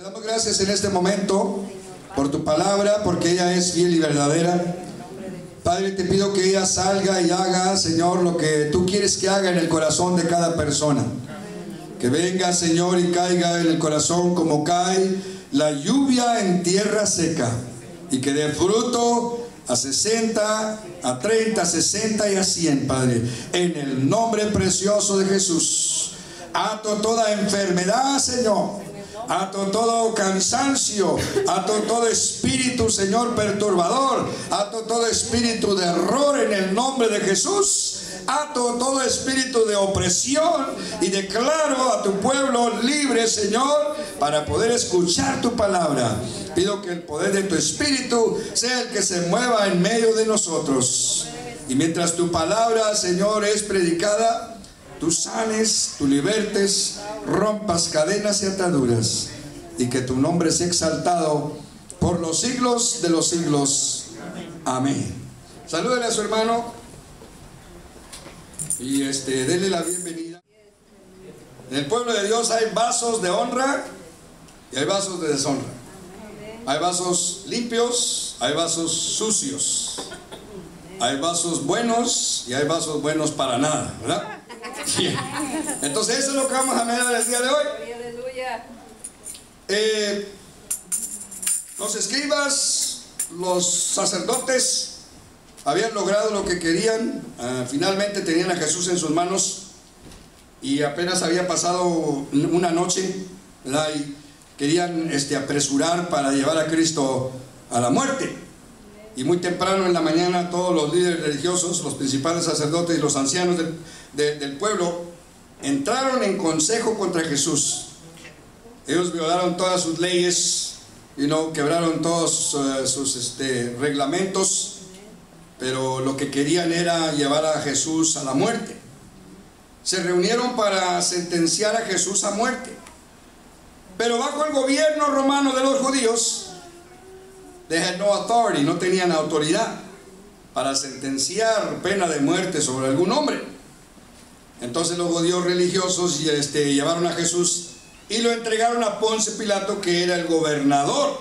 damos gracias en este momento por tu palabra, porque ella es fiel y verdadera. Padre, te pido que ella salga y haga, Señor, lo que tú quieres que haga en el corazón de cada persona. Que venga, Señor, y caiga en el corazón como cae la lluvia en tierra seca, y que dé fruto a 60, a 30, a 60 y a 100, Padre, en el nombre precioso de Jesús. Ato toda enfermedad, Señor. Ato todo cansancio, ato todo espíritu, Señor, perturbador, ato todo espíritu de error en el nombre de Jesús. Ato todo espíritu de opresión y declaro a tu pueblo libre, Señor, para poder escuchar tu palabra. Pido que el poder de tu espíritu sea el que se mueva en medio de nosotros. Y mientras tu palabra, Señor, es predicada, tú sanes, tú libertes, rompas cadenas y ataduras, y que tu nombre sea exaltado por los siglos de los siglos. Amén. Salúdele a su hermano y denle la bienvenida. En el pueblo de Dios hay vasos de honra y hay vasos de deshonra. Hay vasos limpios, hay vasos sucios. Hay vasos buenos y hay vasos buenos para nada, ¿verdad? Bien. Entonces eso es lo que vamos a mirar el día de hoy. Los escribas, los sacerdotes habían logrado lo que querían. Finalmente tenían a Jesús en sus manos y apenas había pasado una noche, ¿verdad? Y querían apresurar para llevar a Cristo a la muerte. Y muy temprano en la mañana todos los líderes religiosos, los principales sacerdotes y los ancianos del pueblo entraron en consejo contra Jesús. Ellos violaron todas sus leyes, quebraron todos sus reglamentos, pero lo que querían era llevar a Jesús a la muerte. Se reunieron para sentenciar a Jesús a muerte, pero bajo el gobierno romano de los judíos, they had no authority, no tenían autoridad para sentenciar pena de muerte sobre algún hombre. Entonces los judíos religiosos llevaron a Jesús y lo entregaron a Ponce Pilato, que era el gobernador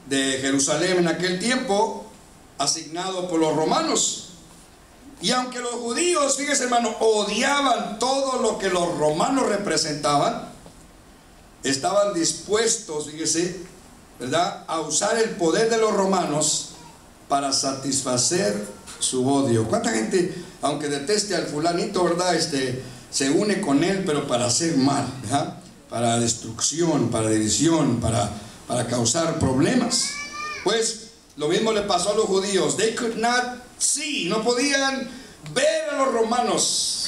de Jerusalén en aquel tiempo, asignado por los romanos. Y aunque los judíos, fíjese hermano, odiaban todo lo que los romanos representaban, estaban dispuestos, fíjese, ¿verdad?, a usar el poder de los romanos para satisfacer su odio. ¿Cuánta gente, aunque deteste al fulanito, ¿verdad?, se une con él, pero para hacer mal, ¿verdad?, para destrucción, para división, para causar problemas? Pues lo mismo le pasó a los judíos. They could not see, no podían ver a los romanos.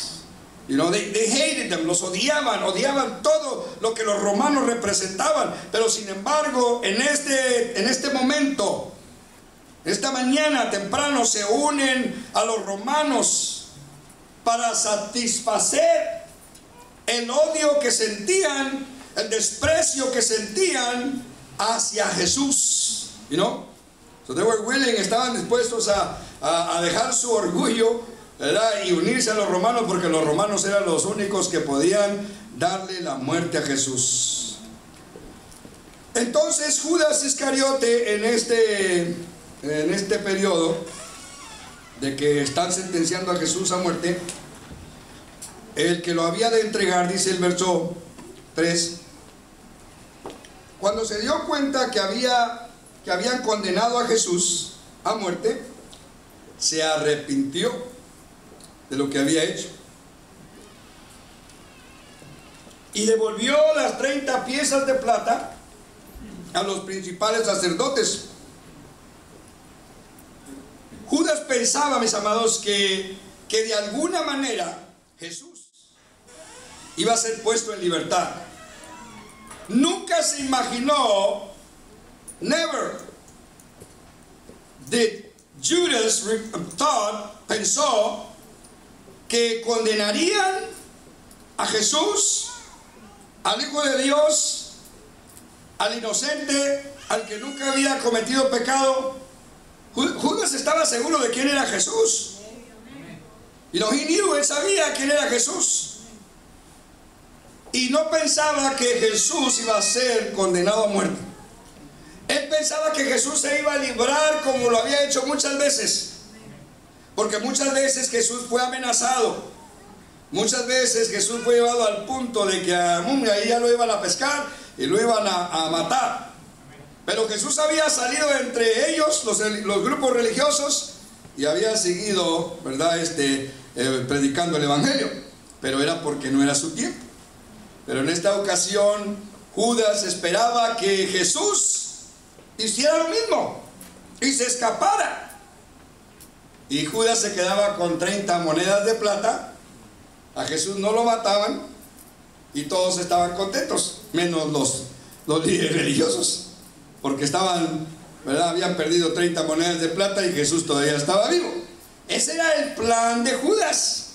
They hated them, los odiaban todo lo que los romanos representaban. Pero sin embargo, en este momento, esta mañana temprano, se unen a los romanos para satisfacer el odio que sentían, el desprecio que sentían hacia Jesús. So they were willing, estaban dispuestos a dejar su orgullo, ¿verdad?, y unirse a los romanos, porque los romanos eran los únicos que podían darle la muerte a Jesús. Entonces Judas Iscariote, en este periodo de que están sentenciando a Jesús a muerte, el que lo había de entregar, dice el verso 3, cuando se dio cuenta que habían condenado a Jesús a muerte, se arrepintió de lo que había hecho y devolvió las 30 piezas de plata a los principales sacerdotes. Judas pensaba, mis amados, que de alguna manera Jesús iba a ser puesto en libertad. Nunca se imaginó, never did Judas pensó que condenarían a Jesús, al Hijo de Dios, al inocente, al que nunca había cometido pecado. Judas estaba seguro de quién era Jesús. He knew, él sabía quién era Jesús. y no pensaba que Jesús iba a ser condenado a muerte. Él pensaba que Jesús se iba a librar como lo había hecho muchas veces. Porque muchas veces Jesús fue amenazado. Muchas veces Jesús fue llevado al punto de que ahí ya lo iban a pescar y lo iban a matar. Pero Jesús había salido entre ellos, los grupos religiosos, y había seguido, ¿verdad?, predicando el evangelio. Pero era porque no era su tiempo. Pero en esta ocasión Judas esperaba que Jesús hiciera lo mismo y se escapara. Y Judas se quedaba con 30 monedas de plata. A Jesús no lo mataban y todos estaban contentos, menos los líderes religiosos, porque estaban, ¿verdad?, habían perdido 30 monedas de plata y Jesús todavía estaba vivo. Ese era el plan de Judas.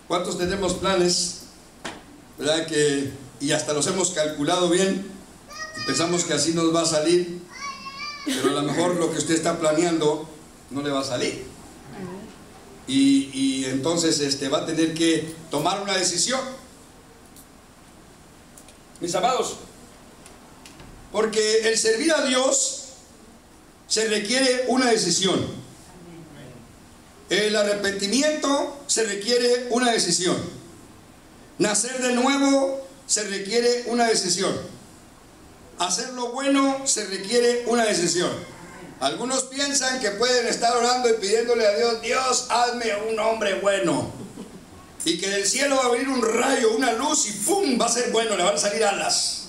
¿Cuántos tenemos planes, verdad, y hasta los hemos calculado bien y pensamos que así nos va a salir, pero a lo mejor lo que usted está planeando no le va a salir? Y entonces va a tener que tomar una decisión, mis amados, porque el servir a Dios se requiere una decisión. El arrepentimiento se requiere una decisión. Nacer de nuevo se requiere una decisión. Hacer lo bueno se requiere una decisión. Algunos piensan que pueden estar orando y pidiéndole a Dios: Dios, hazme un hombre bueno, y que del cielo va a venir un rayo, una luz, y ¡pum!, va a ser bueno, le van a salir alas.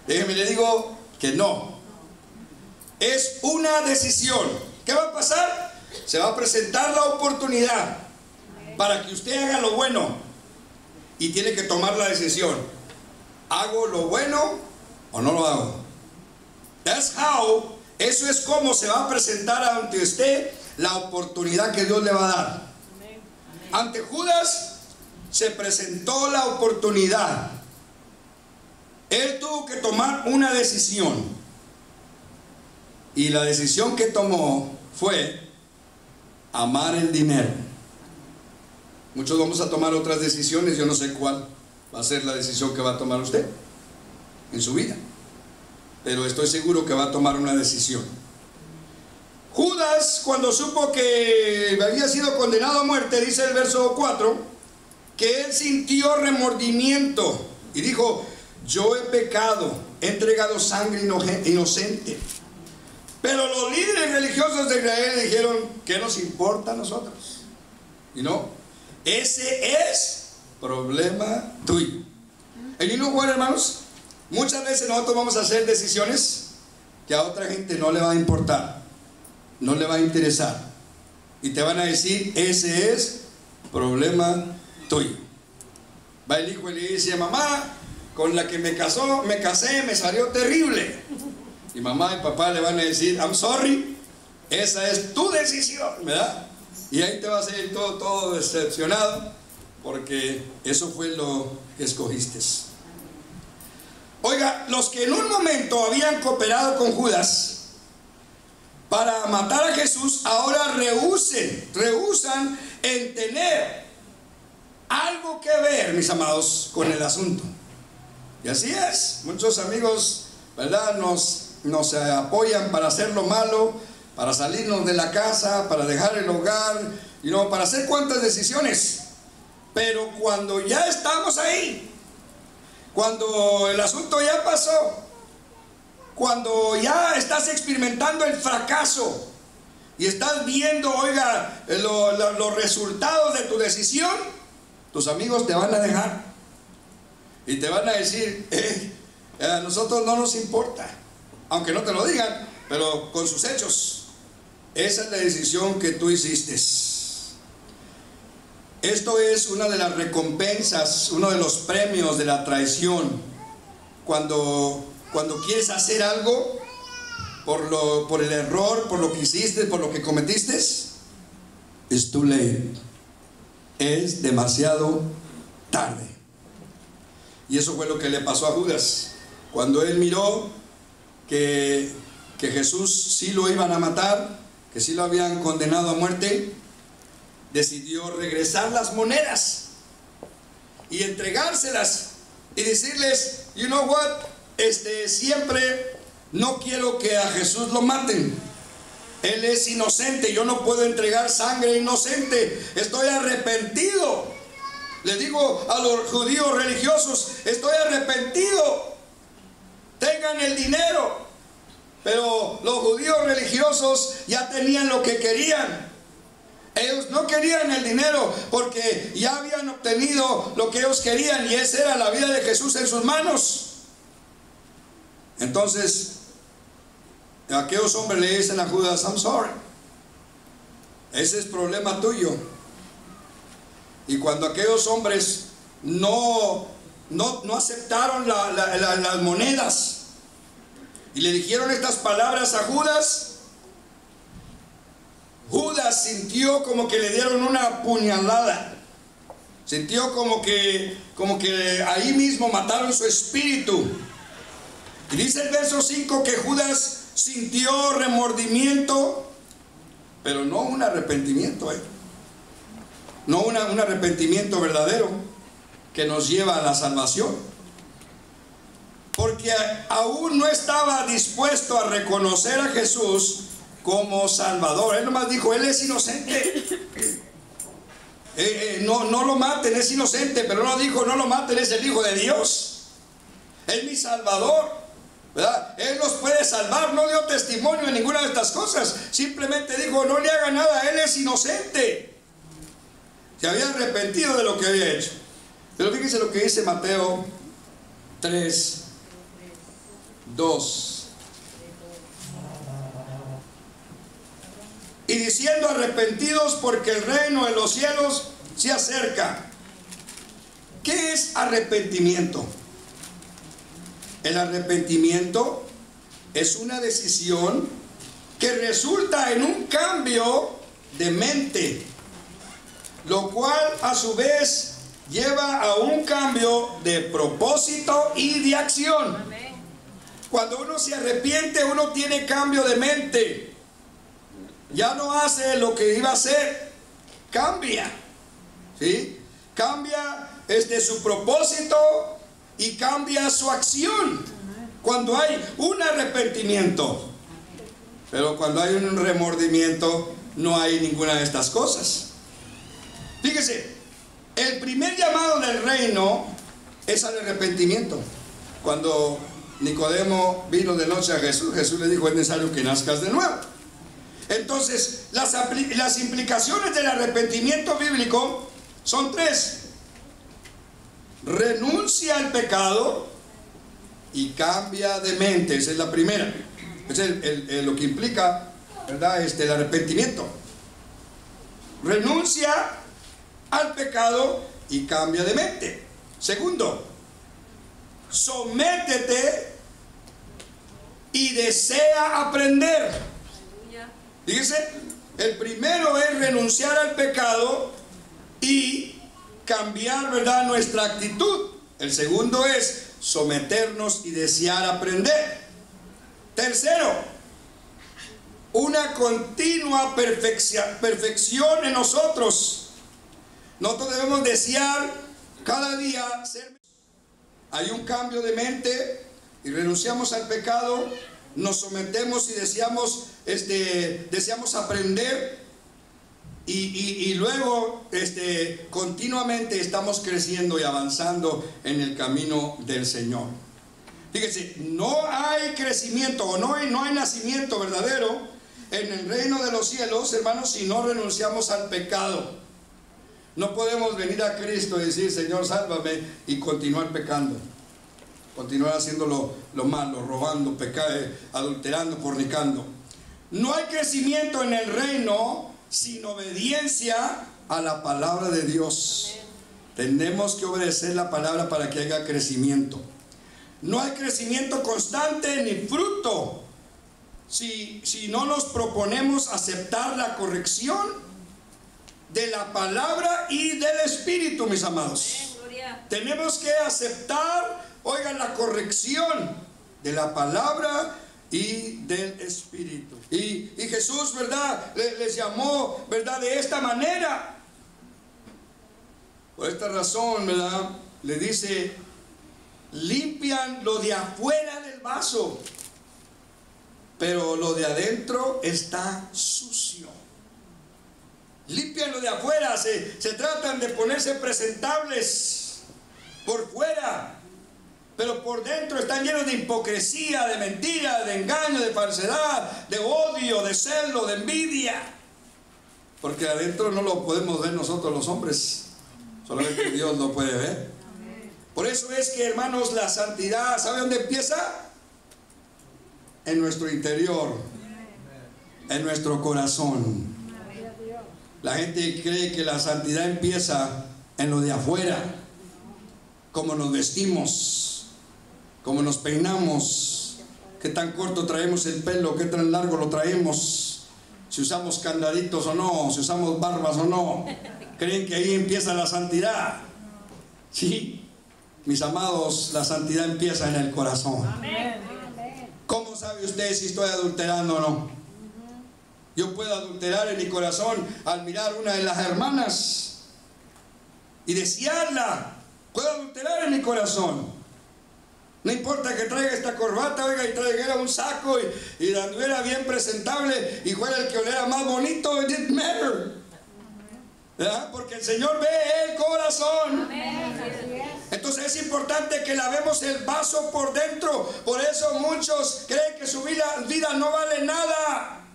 Déjeme le digo que no. Es una decisión. ¿Qué va a pasar? Se va a presentar la oportunidad para que usted haga lo bueno, y tiene que tomar la decisión: ¿hago lo bueno o no lo hago? Eso es como se va a presentar ante usted la oportunidad que Dios le va a dar. Ante Judas se presentó la oportunidad. Él tuvo que tomar una decisión, y la decisión que tomó fue amar el dinero. Muchos vamos a tomar otras decisiones. Yo no sé cuál va a ser la decisión que va a tomar usted en su vida, pero estoy seguro que va a tomar una decisión. Judas, cuando supo que había sido condenado a muerte, dice el verso 4, que él sintió remordimiento y dijo: yo he pecado, he entregado sangre inocente. Pero los líderes religiosos de Israel dijeron: ¿qué nos importa a nosotros? Y no, ese es problema tuyo. El mismo Juan, hermanos, muchas veces nosotros vamos a hacer decisiones que a otra gente no le va a importar, no le va a interesar, y te van a decir: ese es problema tuyo. Va el hijo y le dice: mamá, con la que me casé, me salió terrible. Y mamá y papá le van a decir: I'm sorry, esa es tu decisión, ¿verdad? Y ahí te vas a ir todo decepcionado, porque eso fue lo que escogiste. Oiga, los que en un momento habían cooperado con Judas para matar a Jesús, ahora rehúsan en tener algo que ver, mis amados, con el asunto. Y así es, muchos amigos, ¿verdad?, nos apoyan para hacer lo malo, para salirnos de la casa, para dejar el hogar, para hacer cuantas decisiones. Pero cuando ya estamos ahí, cuando el asunto ya pasó, cuando ya estás experimentando el fracaso y estás viendo, oiga, los resultados de tu decisión, tus amigos te van a dejar y te van a decir: a nosotros no nos importa, aunque no te lo digan, pero con sus hechos. Esa es la decisión que tú hiciste. Esto es una de las recompensas, uno de los premios de la traición. Cuando quieres hacer algo por el error, por lo que hiciste, por lo que cometiste, es too late. Es demasiado tarde. Y eso fue lo que le pasó a Judas. Cuando él miró que Jesús sí lo iban a matar, que sí lo habían condenado a muerte, decidió regresar las monedas y entregárselas y decirles, you know what, siempre no quiero que a Jesús lo maten. Él es inocente, yo no puedo entregar sangre inocente, estoy arrepentido. Le digo a los judíos religiosos, estoy arrepentido, tengan el dinero. Pero los judíos religiosos ya tenían lo que querían. Ellos no querían el dinero porque ya habían obtenido lo que ellos querían, y esa era la vida de Jesús en sus manos. Entonces aquellos hombres le dicen a Judas, I'm sorry, ese es problema tuyo. Y cuando aquellos hombres no aceptaron las monedas y le dijeron estas palabras a Judas, Judas sintió como que le dieron una puñalada, sintió como que ahí mismo mataron su espíritu. Y dice el verso 5 que Judas sintió remordimiento, pero no un arrepentimiento, no un arrepentimiento verdadero que nos lleva a la salvación, porque aún no estaba dispuesto a reconocer a Jesús como Salvador. Él nomás dijo, Él es inocente, no lo maten, es inocente. Pero no dijo, no lo maten, es el Hijo de Dios, es mi Salvador, ¿verdad? Él nos puede salvar. No dio testimonio en ninguna de estas cosas, simplemente dijo, no le haga nada, Él es inocente. Se había arrepentido de lo que había hecho. Pero fíjense lo que dice Mateo 3:2. Y diciendo, arrepentidos porque el reino de los cielos se acerca. ¿Qué es arrepentimiento? El arrepentimiento es una decisión que resulta en un cambio de mente, lo cual a su vez lleva a un cambio de propósito y de acción. Cuando uno se arrepiente, uno tiene cambio de mente. Ya no hace lo que iba a hacer, cambia, ¿sí? Cambia su propósito y cambia su acción cuando hay un arrepentimiento. Pero cuando hay un remordimiento, no hay ninguna de estas cosas. Fíjese, el primer llamado del reino es al arrepentimiento. Cuando Nicodemo vino de noche a Jesús, Jesús le dijo, es necesario que nazcas de nuevo. Entonces, las implicaciones del arrepentimiento bíblico son tres: renuncia al pecado y cambia de mente. Esa es la primera. Esa es lo que implica, ¿verdad? El arrepentimiento. Renuncia al pecado y cambia de mente. Segundo, sométete y desea aprender. Fíjese, el primero es renunciar al pecado y cambiar, ¿verdad?, nuestra actitud. El segundo es someternos y desear aprender. Tercero, una continua perfección en nosotros. Nosotros debemos desear cada día ser. Hay un cambio de mente y renunciamos al pecado, nos sometemos y deseamos aprender, y luego continuamente estamos creciendo y avanzando en el camino del Señor. Fíjense, no hay crecimiento o no hay nacimiento verdadero en el reino de los cielos, hermanos, si no renunciamos al pecado. No podemos venir a Cristo y decir, Señor, sálvame, y continuar pecando, continuar haciendo lo malo, robando, adulterando, fornicando. No hay crecimiento en el reino sin obediencia a la palabra de Dios. Tenemos que obedecer la palabra para que haya crecimiento. No hay crecimiento constante ni fruto si no nos proponemos aceptar la corrección de la palabra y del Espíritu, mis amados. Tenemos que aceptar, oigan, la corrección de la palabra y del Espíritu. Y Jesús, ¿verdad?, les llamó, ¿verdad?, de esta manera. Por esta razón, ¿verdad?, le dice limpian lo de afuera del vaso, pero lo de adentro está sucio. Limpian lo de afuera, se tratan de ponerse presentables por fuera, pero por dentro están llenos de hipocresía, de mentira, de engaño, de falsedad, de odio, de celo, de envidia. Porque adentro no lo podemos ver nosotros los hombres, solamente Dios lo puede ver. Por eso es que, hermanos, la santidad, ¿sabe dónde empieza? En nuestro interior, en nuestro corazón. La gente cree que la santidad empieza en lo de afuera, como nos vestimos, como nos peinamos, qué tan corto traemos el pelo, qué tan largo lo traemos, si usamos candaditos o no, si usamos barbas o no. Creen que ahí empieza la santidad. Sí, mis amados, la santidad empieza en el corazón. ¿Cómo sabe usted si estoy adulterando o no? Yo puedo adulterar en mi corazón al mirar una de las hermanas y desearla. Puedo adulterar en mi corazón. No importa que traiga esta corbata, oiga, y traiga un saco y anduviera bien presentable y fuera el que oliera más bonito, it didn't matter. ¿Verdad? Porque el Señor ve el corazón. Entonces es importante que lavemos el vaso por dentro. Por eso muchos creen que su vida no vale nada,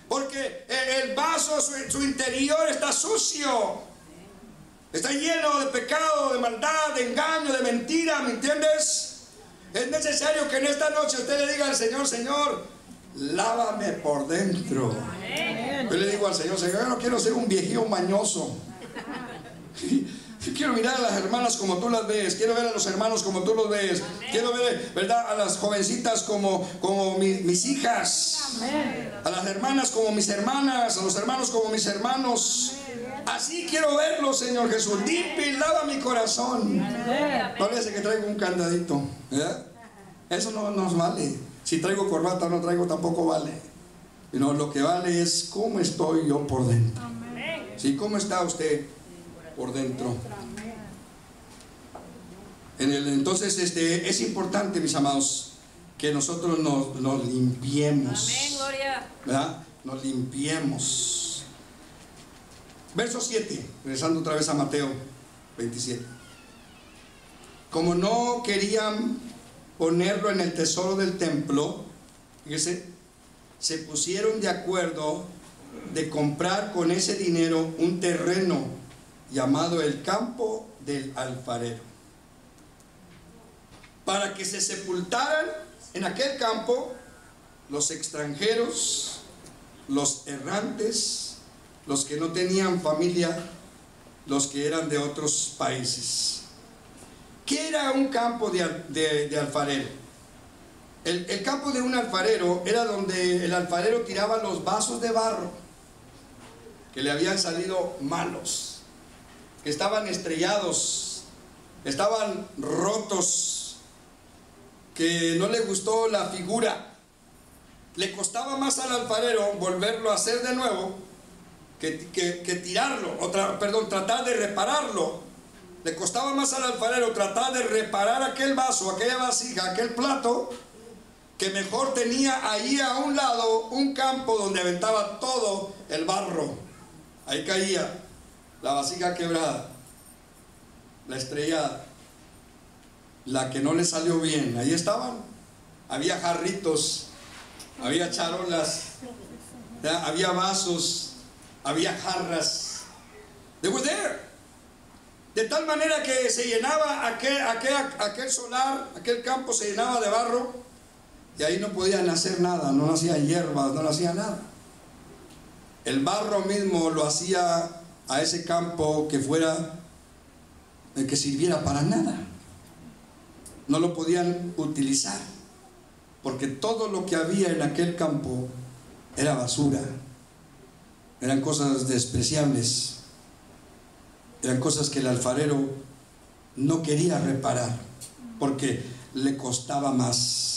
porque el vaso, su interior está sucio, está lleno de pecado, de maldad, de engaño, de mentira, ¿me entiendes? Es necesario que en esta noche usted le diga al Señor: Señor, lávame por dentro. Yo le digo al Señor: Señor, yo no quiero ser un viejillo mañoso. Yo quiero mirar a las hermanas como tú las ves, quiero ver a los hermanos como tú los ves, quiero ver, ¿verdad?, a las jovencitas como mis hijas, a las hermanas como mis hermanas, a los hermanos como mis hermanos. Así quiero verlos, Señor Jesús. Limpia y lava mi corazón. No le hace que traigo un candadito, ¿verdad? Eso no nos vale. Si traigo corbata o no traigo, tampoco vale. No, lo que vale es cómo estoy yo por dentro. ¿Sí? ¿Cómo está usted por dentro? Entonces es importante, mis amados, que nosotros nos limpiemos. Amén, gloria. ¿Verdad? Nos limpiemos. Verso 7, regresando otra vez a Mateo 27. Como no querían ponerlo en el tesoro del templo, fíjese, se pusieron de acuerdo de comprar con ese dinero un terreno llamado el campo del alfarero, para que se sepultaran en aquel campo los extranjeros, los errantes, los que no tenían familia, los que eran de otros países. ¿Qué era un campo de alfarero? El campo de un alfarero era donde el alfarero tiraba los vasos de barro que le habían salido malos, que estaban estrellados, estaban rotos, que no le gustó la figura. Le costaba más al alfarero volverlo a hacer de nuevo que tirarlo, tratar de repararlo. Le costaba más al alfarero tratar de reparar aquel vaso, aquella vasija, aquel plato, que mejor tenía ahí a un lado un campo donde aventaba todo el barro. Ahí caía la vasija quebrada, la estrellada, la que no le salió bien. Ahí estaban. Había jarritos, había charolas, ¿ya? Había vasos, había jarras. They were there. De tal manera que se llenaba aquel solar, aquel campo se llenaba de barro, y ahí no podían hacer nada, no hacían hierbas, no hacían nada. El barro mismo lo hacía a ese campo que sirviera para nada. No lo podían utilizar, porque todo lo que había en aquel campo era basura, eran cosas despreciables, eran cosas que el alfarero no quería reparar porque le costaba más.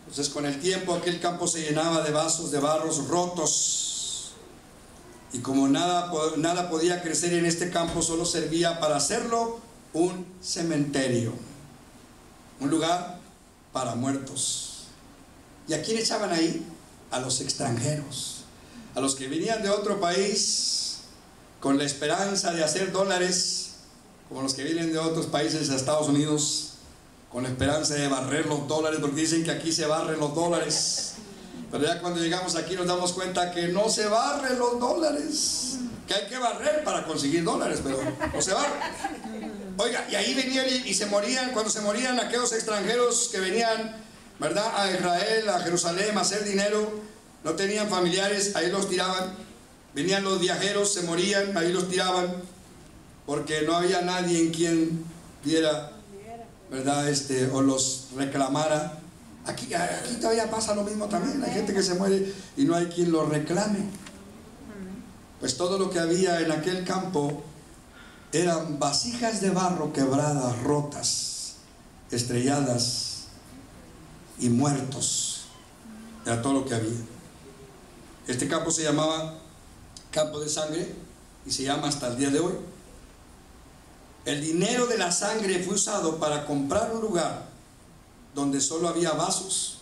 Entonces, con el tiempo aquel campo se llenaba de vasos de barros rotos, y como nada podía crecer en este campo, solo servía para hacerlo un cementerio. un lugar para muertos. ¿Y a quién echaban ahí? A los extranjeros, a los que venían de otro país con la esperanza de hacer dólares, como los que vienen de otros países a Estados Unidos con la esperanza de barrer los dólares, porque dicen que aquí se barren los dólares, pero ya cuando llegamos aquí nos damos cuenta que no se barren los dólares, que hay que barrer para conseguir dólares, pero no se barre. Oiga, y ahí venían y se morían. Cuando se morían aquellos extranjeros que venían, ¿verdad?, a Israel, a Jerusalén, a hacer dinero, no tenían familiares, ahí los tiraban. Venían los viajeros, se morían, ahí los tiraban, porque no había nadie en quien diera, ¿verdad?, o los reclamara. Aquí todavía pasa lo mismo también. Hay gente que se muere y no hay quien lo reclame. Pues todo lo que había en aquel campo eran vasijas de barro quebradas, rotas, estrelladas y muertos. Era todo lo que había. Este campo se llamaba campo de sangre y se llama hasta el día de hoy. El dinero de la sangre fue usado para comprar un lugar donde solo había vasos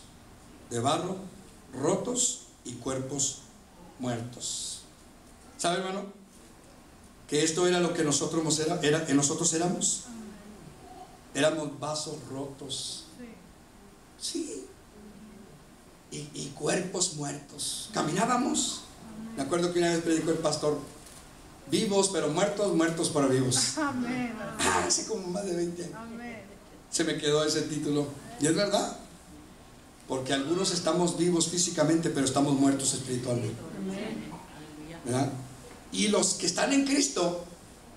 de barro rotos y cuerpos muertos. ¿Sabe, hermano? Que esto era lo que nosotros éramos. Éramos vasos rotos. Sí. Y cuerpos muertos. Caminábamos. Me acuerdo que una vez predicó el pastor: vivos pero muertos, muertos para vivos. Amén. Hace como más de 20 años. Amén. Se me quedó ese título. Y es verdad. Porque algunos estamos vivos físicamente, pero estamos muertos espiritualmente. ¿Verdad? Y los que están en Cristo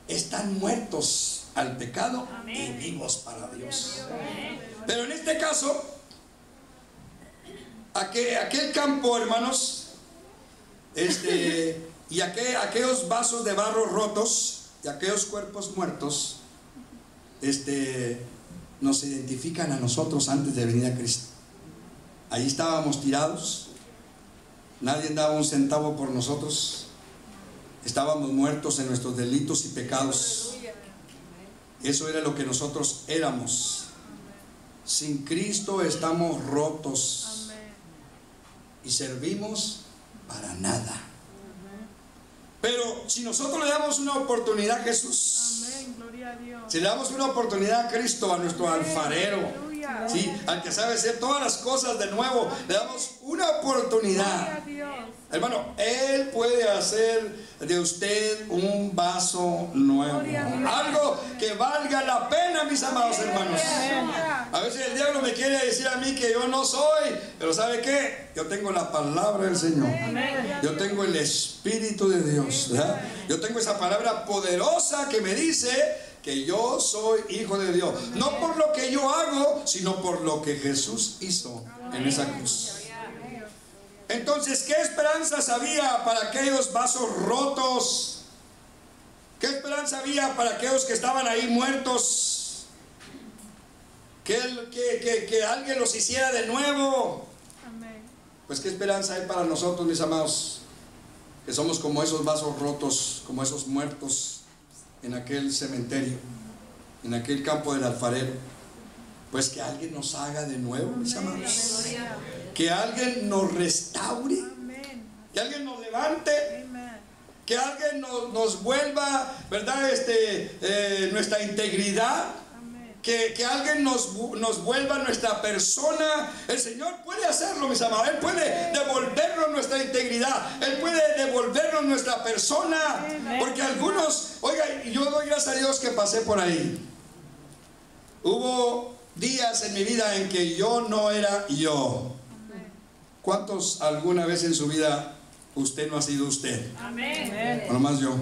están muertos al pecado y vivos para Dios. Pero en este caso, aquel campo, hermanos, y aquellos vasos de barro rotos y aquellos cuerpos muertos, nos identifican a nosotros antes de venir a Cristo. Ahí estábamos tirados, nadie daba un centavo por nosotros. Estábamos muertos en nuestros delitos y pecados. Eso era lo que nosotros éramos. Sin Cristo estamos rotos y servimos para nada. Pero si nosotros le damos una oportunidad a Jesús, si le damos una oportunidad a Cristo, a nuestro alfarero, ¿sí?, al que sabe hacer todas las cosas de nuevo, le damos una oportunidad, hermano, Él puede hacer de usted un vaso nuevo, algo que valga la pena, mis amados hermanos. A veces el diablo me quiere decir a mí que yo no soy, pero ¿sabe qué? Yo tengo la palabra del Señor, yo tengo el Espíritu de Dios, ¿verdad? Yo tengo esa palabra poderosa que me dice que yo soy hijo de Dios, no por lo que yo hago, sino por lo que Jesús hizo en esa cruz. Entonces, ¿qué esperanzas había para aquellos vasos rotos? ¿Qué esperanza había para aquellos que estaban ahí muertos? Que alguien los hiciera de nuevo. Pues ¿qué esperanza hay para nosotros, mis amados? Que somos como esos vasos rotos, como esos muertos en aquel cementerio, en aquel campo del alfarero. Pues que alguien nos haga de nuevo, mis amados. Que alguien nos restaure, que alguien nos levante, que alguien nos vuelva, ¿verdad?, nuestra integridad, que alguien nos vuelva nuestra persona. El Señor puede hacerlo, mis amados. Él puede devolvernos nuestra integridad, Él puede devolvernos nuestra persona, porque algunos, oiga, yo doy gracias a Dios que pasé por ahí. Hubo días en mi vida en que yo no era yo. ¿Cuántos alguna vez en su vida usted no ha sido usted? Amén. O nomás yo.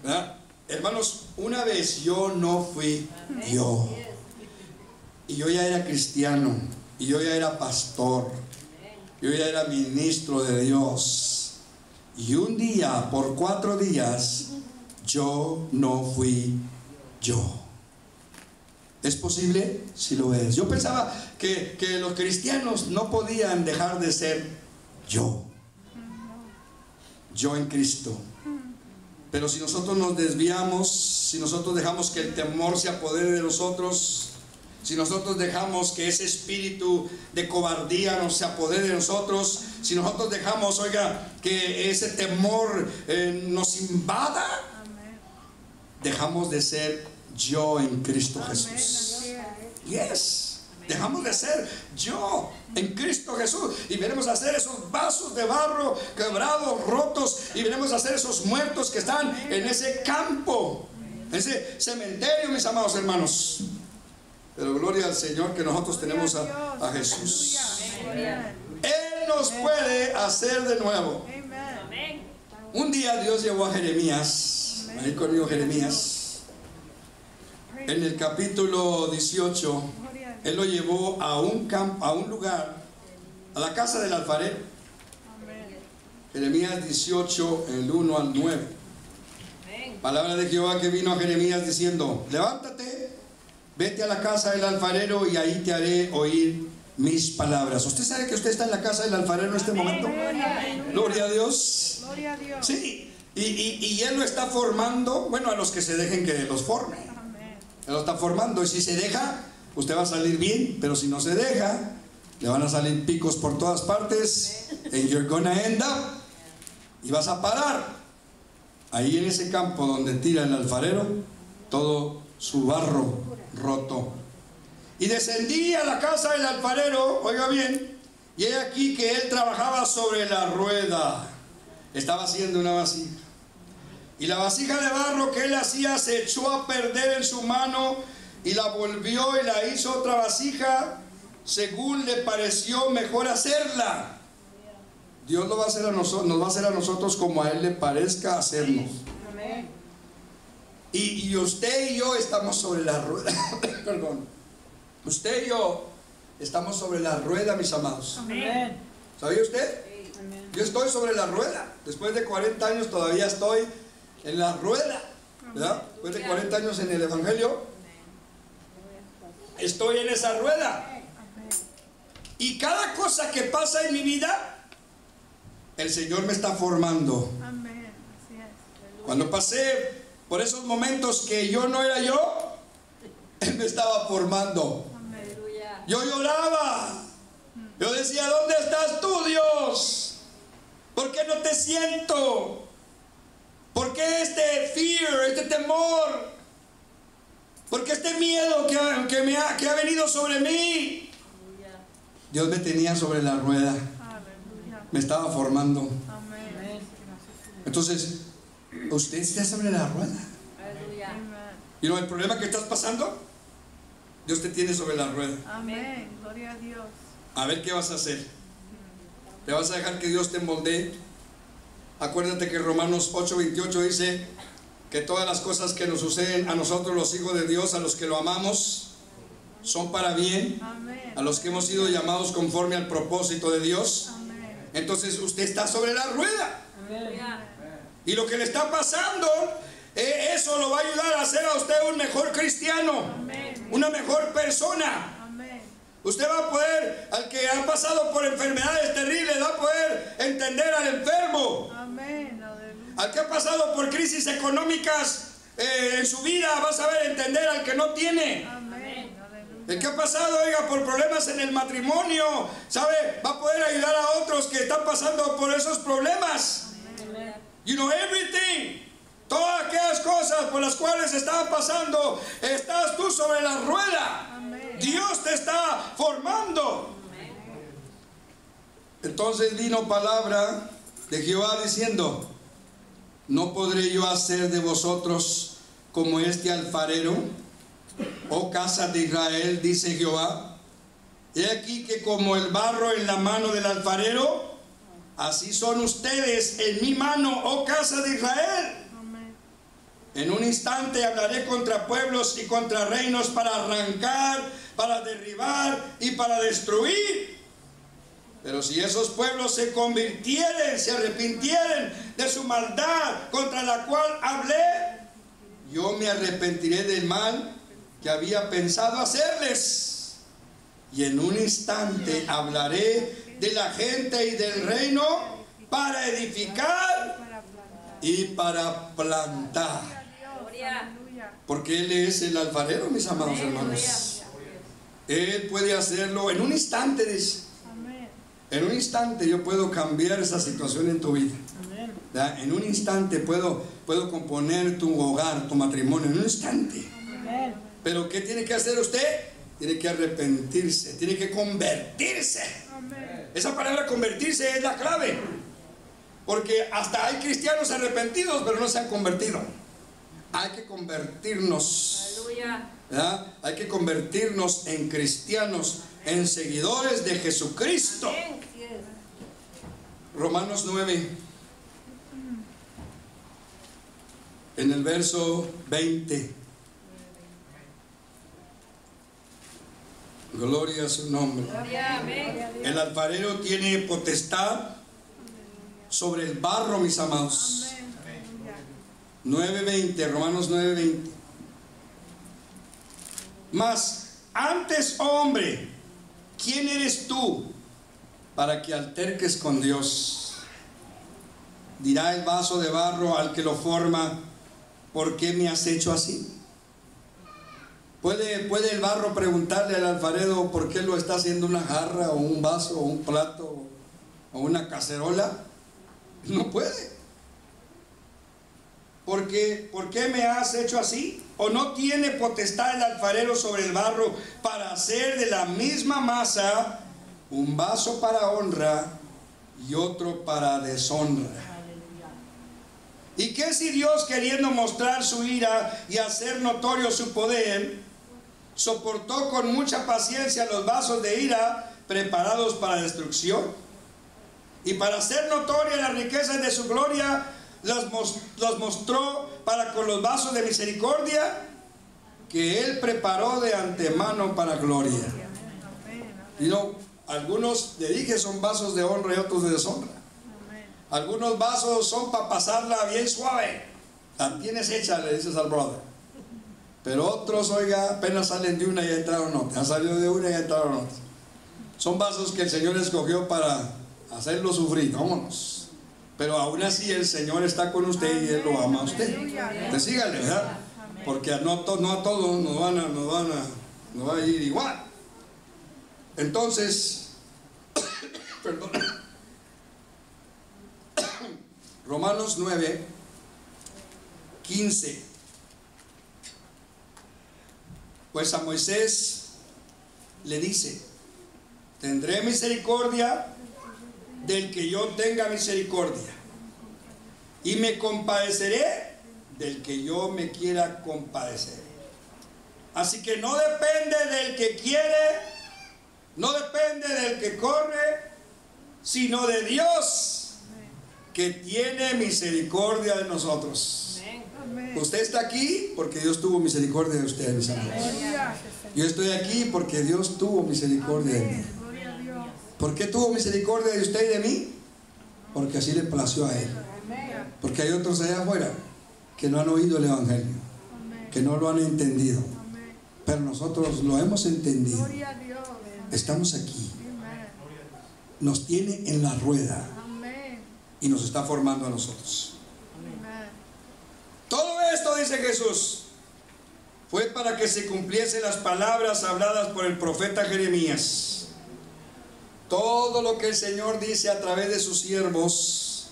¿Verdad? Hermanos, una vez yo no fui yo. Y yo ya era cristiano. Y yo ya era pastor. Yo ya era ministro de Dios. Y un día, por 4 días, yo no fui yo. ¿Es posible? Sí lo es. Yo pensaba que los cristianos no podían dejar de ser yo en Cristo. Pero si nosotros nos desviamos, si nosotros dejamos que el temor se apodere de nosotros, si nosotros dejamos que ese espíritu de cobardía no se apodere de nosotros, si nosotros dejamos, oiga, que ese temor nos invada, dejamos de ser yo en Cristo Jesús. Yes. Dejamos de ser yo en Cristo Jesús y venimos a hacer esos vasos de barro quebrados, rotos, y venimos a hacer esos muertos que están en ese campo, en ese cementerio, mis amados hermanos. Pero gloria al Señor que nosotros tenemos a Jesús. Él nos puede hacer de nuevo. Un día Dios llevó a Jeremías, ahí conmigo Jeremías, en el capítulo 18. Él lo llevó a un campo, a un lugar, a la casa del alfarero. Jeremías 18, el 1 al 9. Palabra de Jehová que vino a Jeremías diciendo: levántate, vete a la casa del alfarero y ahí te haré oír mis palabras. ¿Usted sabe que usted está en la casa del alfarero en este momento? Gloria a Dios. Gloria a Dios. Sí, y Él lo está formando, bueno, a los que se dejen que los forme. Él lo está formando, y si se deja, usted va a salir bien, pero si no se deja, le van a salir picos por todas partes, and you're gonna end up, y vas a parar ahí en ese campo donde tira el alfarero todo su barro roto. Y descendí a la casa del alfarero, oiga bien, y he aquí que él trabajaba sobre la rueda, estaba haciendo una vasija, y la vasija de barro que él hacía se echó a perder en su mano, y la volvió y la hizo otra vasija según le pareció mejor hacerla. Dios lo va a hacer a nosotros, nos va a hacer a nosotros como a Él le parezca hacernos. Y usted y yo estamos sobre la rueda. Perdón. Usted y yo estamos sobre la rueda, mis amados. ¿Sabía usted? Yo estoy sobre la rueda. Después de 40 años todavía estoy en la rueda, ¿verdad? Después de 40 años en el Evangelio, estoy en esa rueda. Y cada cosa que pasa en mi vida, el Señor me está formando. Cuando pasé por esos momentos que yo no era yo, Él me estaba formando. Yo lloraba. Yo decía: ¿dónde estás tú, Dios? ¿Por qué no te siento? ¿Por qué este fear, este temor? Porque este miedo que ha venido sobre mí? Dios me tenía sobre la rueda. Me estaba formando. Entonces, usted está sobre la rueda. ¿Y no el problema que estás pasando? Dios te tiene sobre la rueda. Amén. Gloria a Dios. A ver qué vas a hacer. ¿Te vas a dejar que Dios te moldee? Acuérdate que Romanos 8:28 dice que todas las cosas que nos suceden a nosotros, los hijos de Dios, a los que lo amamos, son para bien. Amén. A los que hemos sido llamados conforme al propósito de Dios. Amén. Entonces usted está sobre la rueda. Amén. Y lo que le está pasando, eso lo va a ayudar a hacer a usted un mejor cristiano. Amén. Una mejor persona. Amén. Usted va a poder, al que ha pasado por enfermedades terribles, va a poder entender al enfermo. Amén. Aleluya. Al que ha pasado por crisis económicas en su vida, va a saber entender al que no tiene. Amén. Aleluya. El que ha pasado, oiga, por problemas en el matrimonio, ¿sabe? Va a poder ayudar a otros que están pasando por esos problemas. Amén. You know everything. Todas aquellas cosas por las cuales estaban pasando, estás tú sobre la rueda. Amén. Dios te está formando. Entonces vino palabra de Jehová diciendo: ¿no podré yo hacer de vosotros como este alfarero, oh casa de Israel? Dice Jehová. He aquí que como el barro en la mano del alfarero, así son ustedes en mi mano, oh casa de Israel. Amén. En un instante hablaré contra pueblos y contra reinos para arrancar, para derribar y para destruir. Pero si esos pueblos se convirtieren, se arrepintieren de su maldad contra la cual hablé, yo me arrepentiré del mal que había pensado hacerles. Y en un instante hablaré de la gente y del reino para edificar y para plantar. Aleluya. Porque Él es el alfarero, mis amados hermanos. Él puede hacerlo en un instante, dice. Amén. En un instante yo puedo cambiar esa situación en tu vida. Amén. ¿Verdad? En un instante puedo componer tu hogar, tu matrimonio, en un instante. Amén. Pero ¿qué tiene que hacer usted? Tiene que arrepentirse, tiene que convertirse. Amén. Esa palabra convertirse es la clave. Porque hasta hay cristianos arrepentidos, pero no se han convertido. Hay que convertirnos. Aleluya. ¿Verdad? Hay que convertirnos en cristianos, en seguidores de Jesucristo. Amén. Sí es. Romanos 9, en el verso 20. Gloria a su nombre. Gloria, amén. El alfarero tiene potestad sobre el barro, mis amados. Amén. Aleluya. 9:20, Romanos 9:20. Mas antes, hombre, ¿quién eres tú para que alterques con Dios? Dirá el vaso de barro al que lo forma: ¿por qué me has hecho así? ¿Puede el barro preguntarle al alfarero por qué lo está haciendo una jarra o un vaso o un plato o una cacerola? No puede. ¿Por qué me has hecho así? ¿O no tiene potestad el alfarero sobre el barro para hacer de la misma masa un vaso para honra y otro para deshonra? ¿Y qué si Dios, queriendo mostrar su ira y hacer notorio su poder, soportó con mucha paciencia los vasos de ira preparados para destrucción? Y para hacer notoria las riquezas de su gloria, los mostró para con los vasos de misericordia que Él preparó de antemano para gloria. Amén. Y no, algunos, le dije, son vasos de honra y otros de deshonra. Amén. Algunos vasos son para pasarla bien suave. La tienes hecha, le dices al brother. Pero otros, oiga, apenas salen de una y ya entraron otra. Han salido de una y ya entraron otra. Son vasos que el Señor escogió para hacerlo sufrir. Vámonos. Pero aún así el Señor está con usted y Él lo ama a usted. Entonces sígale, ¿verdad? Porque no a todos nos va a ir igual. Entonces, perdón. Romanos 9:15. Pues a Moisés le dice: tendré misericordia del que yo tenga misericordia, y me compadeceré del que yo me quiera compadecer. Así que no depende del que quiere, no depende del que corre, sino de Dios, que tiene misericordia de nosotros. Amén. Usted está aquí porque Dios tuvo misericordia de usted, mis amados. Aleluya. Yo estoy aquí porque Dios tuvo misericordia de mí. Amén. Gloria a Dios. ¿Por qué tuvo misericordia de usted y de mí? Porque así le plació a Él. Amén. Porque hay otros allá afuera que no han oído el Evangelio, Amén. que no lo han entendido. Amén. Pero nosotros lo hemos entendido. Gloria a Dios. Estamos aquí. Amén. Nos tiene en la rueda Amén. y nos está formando a nosotros. Amén. Todo esto, dice Jesús, fue para que se cumpliesen las palabras habladas por el profeta Jeremías. Todo lo que el Señor dice a través de sus siervos,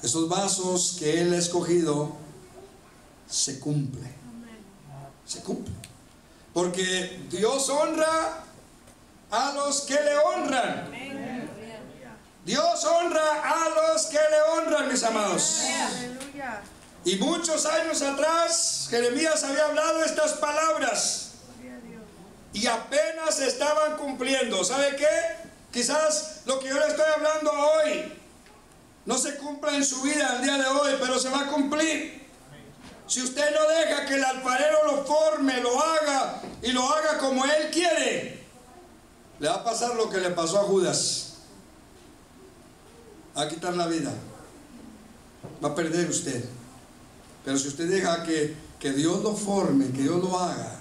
esos vasos que Él ha escogido, se cumple. Amén. Se cumple. Porque Dios honra a los que le honran. Dios honra a los que le honran, mis amados. Aleluya. Y muchos años atrás, Jeremías había hablado estas palabras Gloria a Dios. y apenas se estaban cumpliendo. ¿Sabe qué? Quizás lo que yo le estoy hablando hoy no se cumpla en su vida al día de hoy, pero se va a cumplir. Si usted no deja que el alfarero lo forme, lo haga y lo haga como Él quiere, le va a pasar lo que le pasó a Judas. Va a quitar la vida. Va a perder usted. Pero si usted deja que Dios lo forme, que Dios lo haga,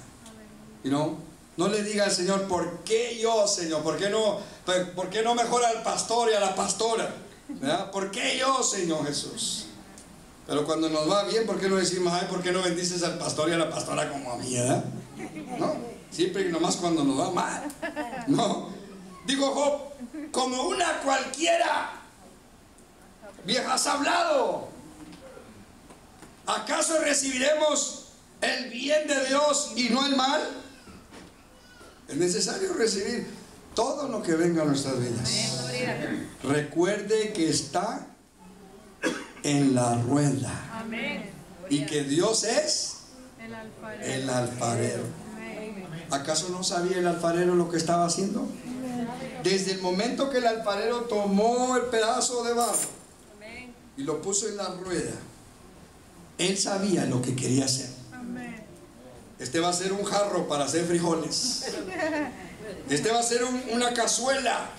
no le diga al Señor: ¿por qué yo, Señor? ¿Por qué no mejor al pastor y a la pastora? ¿Verdad? ¿Por qué yo, Señor Jesús? Pero cuando nos va bien, ¿por qué no decimos: ay, ¿por qué no bendices al pastor y a la pastora como a mí? ¿Verdad? No. siempre y nomás cuando nos va mal. No, dijo Job, como una cualquiera, vieja has hablado. ¿Acaso recibiremos el bien de Dios y no el mal? Es necesario recibir todo lo que venga a nuestras vidas. Recuerde que está en la rueda. Amén. Y que Dios es El alfarero. el alfarero. Amén. ¿Acaso no sabía el alfarero lo que estaba haciendo? Desde el momento que el alfarero tomó el pedazo de barro y lo puso en la rueda, él sabía lo que quería hacer. Amén. Este va a ser un jarro para hacer frijoles. Este va a ser una cazuela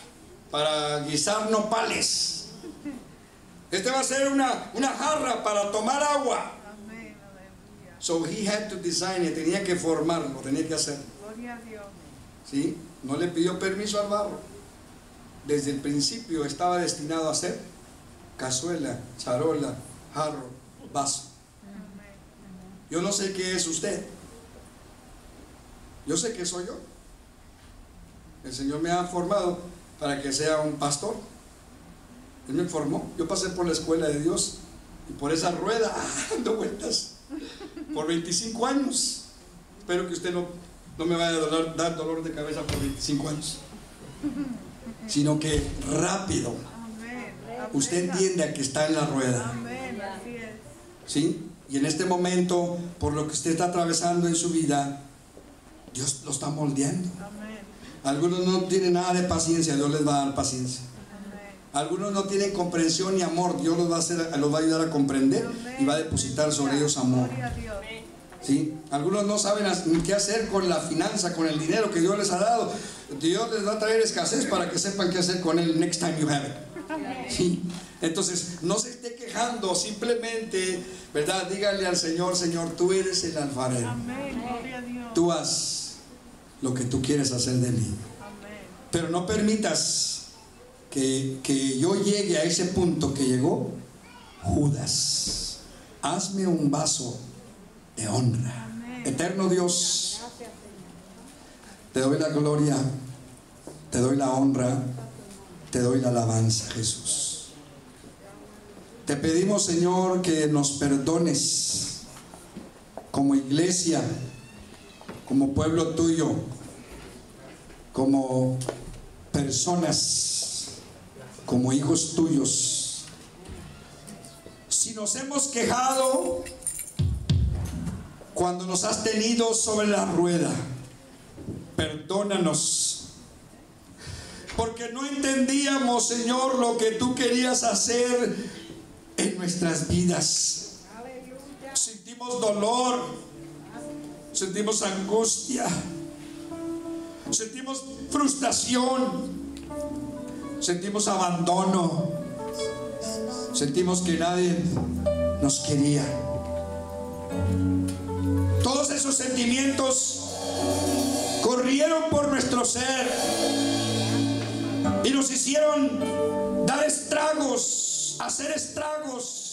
para guisar nopales. Este va a ser una jarra para tomar agua. Amén. Aleluya. So he had to design it, tenía que formarlo, tenía que hacerlo. Gloria a Dios. ¿Sí? No le pidió permiso al barro. Desde el principio estaba destinado a ser cazuela, charola, jarro, vaso. Amén. Yo no sé qué es usted. Yo sé que soy yo. El Señor me ha formado para que sea un pastor. Él me formó. Yo pasé por la escuela de Dios y por esa rueda dando vueltas por 25 años. Espero que usted no me vaya a dar dolor de cabeza por 25 años, sino que rápido Amén. usted entienda que está en la rueda. Amén. Así es. ¿Sí? Y en este momento, por lo que usted está atravesando en su vida, Dios lo está moldeando. Amén. Algunos no tienen nada de paciencia, Dios les va a dar paciencia. Amén. Algunos no tienen comprensión ni amor, Dios los va a ayudar a comprender y va a depositar sobre ellos amor. Gloria a Dios. ¿Sí? Algunos no saben ni qué hacer con la finanza, con el dinero que Dios les ha dado. Dios les va a traer escasez para que sepan qué hacer con él next time you have it. ¿Sí? Entonces, no se esté quejando, simplemente, ¿verdad? Dígale al Señor, Señor, tú eres el alfarero. Amén. Gloria a Dios. Tú haz lo que tú quieres hacer de mí. Amén. Pero no permitas que yo llegue a ese punto que llegó Judas. Hazme un vaso de honra. Amén. Eterno Dios, te doy la gloria, te doy la honra, te doy la alabanza, Jesús. Te pedimos, Señor, que nos perdones como iglesia, como pueblo tuyo, como personas, como hijos tuyos. Si nos hemos quejado cuando nos has tenido sobre la rueda, perdónanos, porque no entendíamos, Señor, lo que tú querías hacer en nuestras vidas. Sentimos dolor, sentimos angustia, sentimos frustración, sentimos abandono, sentimos que nadie nos quería. Todos esos sentimientos corrieron por nuestro ser y nos hicieron dar estragos, hacer estragos